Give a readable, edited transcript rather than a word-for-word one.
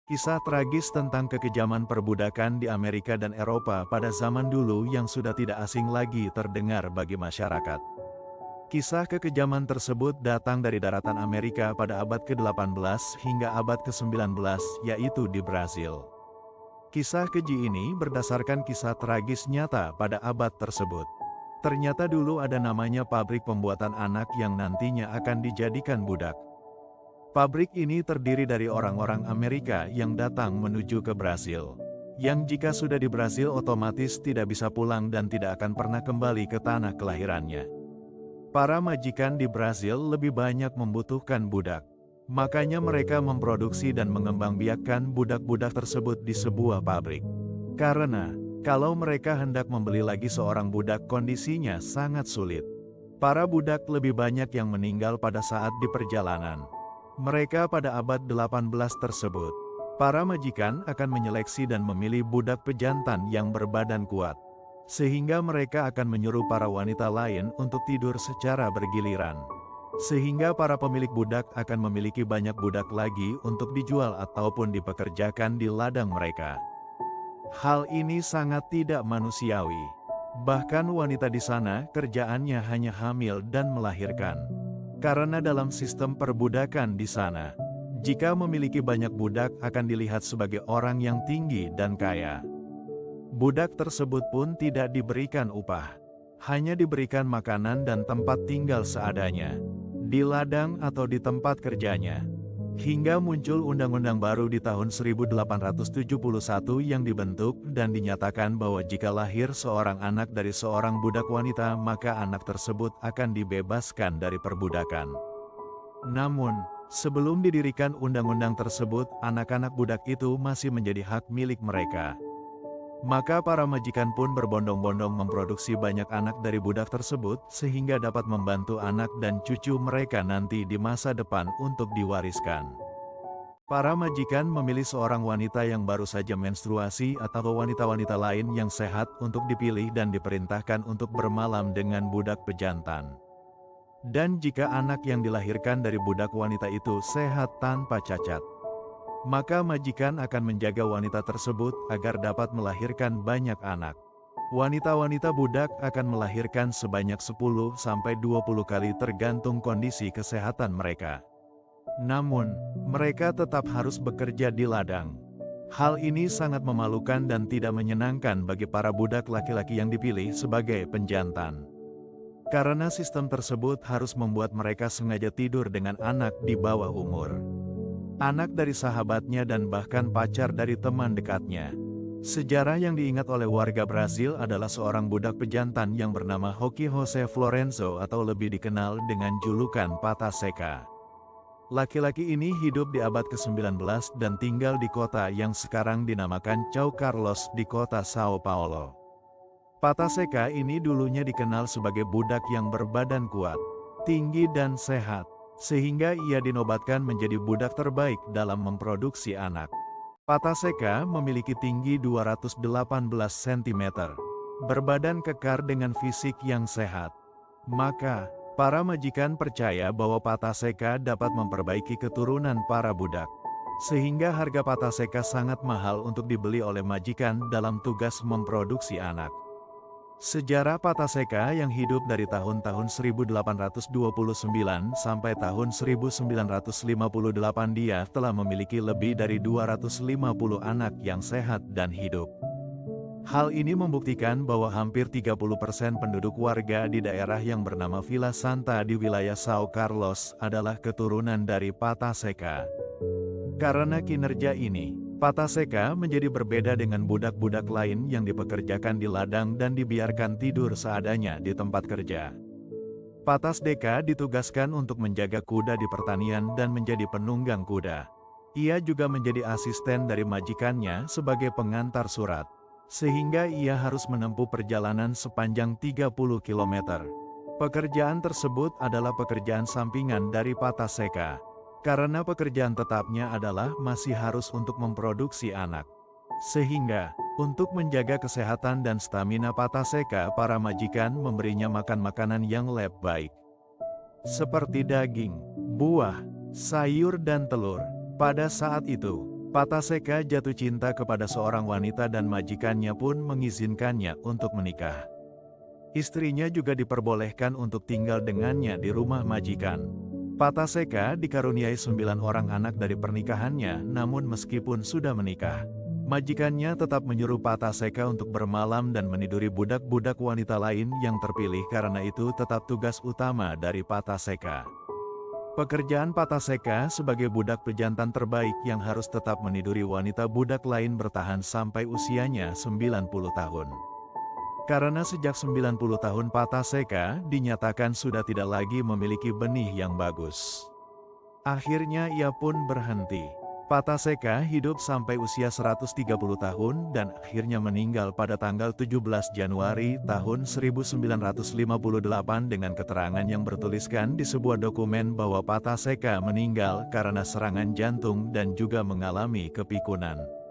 Kisah tragis tentang kekejaman perbudakan di Amerika dan Eropa pada zaman dulu yang sudah tidak asing lagi terdengar bagi masyarakat. Kisah kekejaman tersebut datang dari daratan Amerika pada abad ke-18 hingga abad ke-19, yaitu di Brasil. Kisah keji ini berdasarkan kisah tragis nyata pada abad tersebut. Ternyata dulu ada namanya pabrik pembuatan anak yang nantinya akan dijadikan budak. Pabrik ini terdiri dari orang-orang Amerika yang datang menuju ke Brasil. Yang jika sudah di Brasil otomatis tidak bisa pulang dan tidak akan pernah kembali ke tanah kelahirannya. Para majikan di Brasil lebih banyak membutuhkan budak. Makanya mereka memproduksi dan mengembangbiakkan budak-budak tersebut di sebuah pabrik. Karena, kalau mereka hendak membeli lagi seorang budak kondisinya sangat sulit. Para budak lebih banyak yang meninggal pada saat di perjalanan. Mereka pada abad 18 tersebut, para majikan akan menyeleksi dan memilih budak pejantan yang berbadan kuat. Sehingga mereka akan menyuruh para wanita lain untuk tidur secara bergiliran. Sehingga para pemilik budak akan memiliki banyak budak lagi untuk dijual ataupun dipekerjakan di ladang mereka. Hal ini sangat tidak manusiawi. Bahkan wanita di sana kerjaannya hanya hamil dan melahirkan. Karena dalam sistem perbudakan di sana, jika memiliki banyak budak akan dilihat sebagai orang yang tinggi dan kaya. Budak tersebut pun tidak diberikan upah, hanya diberikan makanan dan tempat tinggal seadanya, di ladang atau di tempat kerjanya. Hingga muncul undang-undang baru di tahun 1871 yang dibentuk dan dinyatakan bahwa jika lahir seorang anak dari seorang budak wanita maka anak tersebut akan dibebaskan dari perbudakan. Namun, sebelum didirikan undang-undang tersebut, anak-anak budak itu masih menjadi hak milik mereka. Maka para majikan pun berbondong-bondong memproduksi banyak anak dari budak tersebut sehingga dapat membantu anak dan cucu mereka nanti di masa depan untuk diwariskan. Para majikan memilih seorang wanita yang baru saja menstruasi atau wanita-wanita lain yang sehat untuk dipilih dan diperintahkan untuk bermalam dengan budak pejantan. Dan jika anak yang dilahirkan dari budak wanita itu sehat tanpa cacat, maka majikan akan menjaga wanita tersebut agar dapat melahirkan banyak anak. Wanita-wanita budak akan melahirkan sebanyak 10-20 kali tergantung kondisi kesehatan mereka. Namun, mereka tetap harus bekerja di ladang. Hal ini sangat memalukan dan tidak menyenangkan bagi para budak laki-laki yang dipilih sebagai penjantan. Karena sistem tersebut harus membuat mereka sengaja tidur dengan anak di bawah umur. Anak dari sahabatnya dan bahkan pacar dari teman dekatnya. Sejarah yang diingat oleh warga Brasil adalah seorang budak pejantan yang bernama Roque José Florenzo atau lebih dikenal dengan julukan Pata Seca. Laki-laki ini hidup di abad ke-19 dan tinggal di kota yang sekarang dinamakan São Carlos di kota Sao Paulo. Pata Seca ini dulunya dikenal sebagai budak yang berbadan kuat, tinggi dan sehat. Sehingga ia dinobatkan menjadi budak terbaik dalam memproduksi anak. Pata Seca memiliki tinggi 218 cm, berbadan kekar dengan fisik yang sehat. Maka, para majikan percaya bahwa Pata Seca dapat memperbaiki keturunan para budak. Sehingga harga Pata Seca sangat mahal untuk dibeli oleh majikan dalam tugas memproduksi anak. Sejarah Pata Seca yang hidup dari tahun-tahun 1829 sampai tahun 1958 dia telah memiliki lebih dari 250 anak yang sehat dan hidup. Hal ini membuktikan bahwa hampir 30% penduduk warga di daerah yang bernama Vila Santa di wilayah São Carlos adalah keturunan dari Pata Seca. Karena kinerja ini, Pata Seca menjadi berbeda dengan budak-budak lain yang dipekerjakan di ladang dan dibiarkan tidur seadanya di tempat kerja. Pata Seca ditugaskan untuk menjaga kuda di pertanian dan menjadi penunggang kuda. Ia juga menjadi asisten dari majikannya sebagai pengantar surat, sehingga ia harus menempuh perjalanan sepanjang 30 km. Pekerjaan tersebut adalah pekerjaan sampingan dari Pata Seca. Karena pekerjaan tetapnya adalah masih harus untuk memproduksi anak. Sehingga, untuk menjaga kesehatan dan stamina Pata Seca, para majikan memberinya makan makanan yang baik. Seperti daging, buah, sayur dan telur. Pada saat itu, Pataseka jatuh cinta kepada seorang wanita dan majikannya pun mengizinkannya untuk menikah. Istrinya juga diperbolehkan untuk tinggal dengannya di rumah majikan. Pataseka dikaruniai 9 orang anak dari pernikahannya, namun meskipun sudah menikah, majikannya tetap menyuruh Pataseka untuk bermalam dan meniduri budak-budak wanita lain yang terpilih karena itu tetap tugas utama dari Pataseka. Pekerjaan Pataseka sebagai budak pejantan terbaik yang harus tetap meniduri wanita budak lain bertahan sampai usianya 90 tahun. Karena sejak 90 tahun Pataseka dinyatakan sudah tidak lagi memiliki benih yang bagus. Akhirnya ia pun berhenti. Pataseka hidup sampai usia 130 tahun dan akhirnya meninggal pada tanggal 17 Januari tahun 1958 dengan keterangan yang bertuliskan di sebuah dokumen bahwa Pataseka meninggal karena serangan jantung dan juga mengalami kepikunan.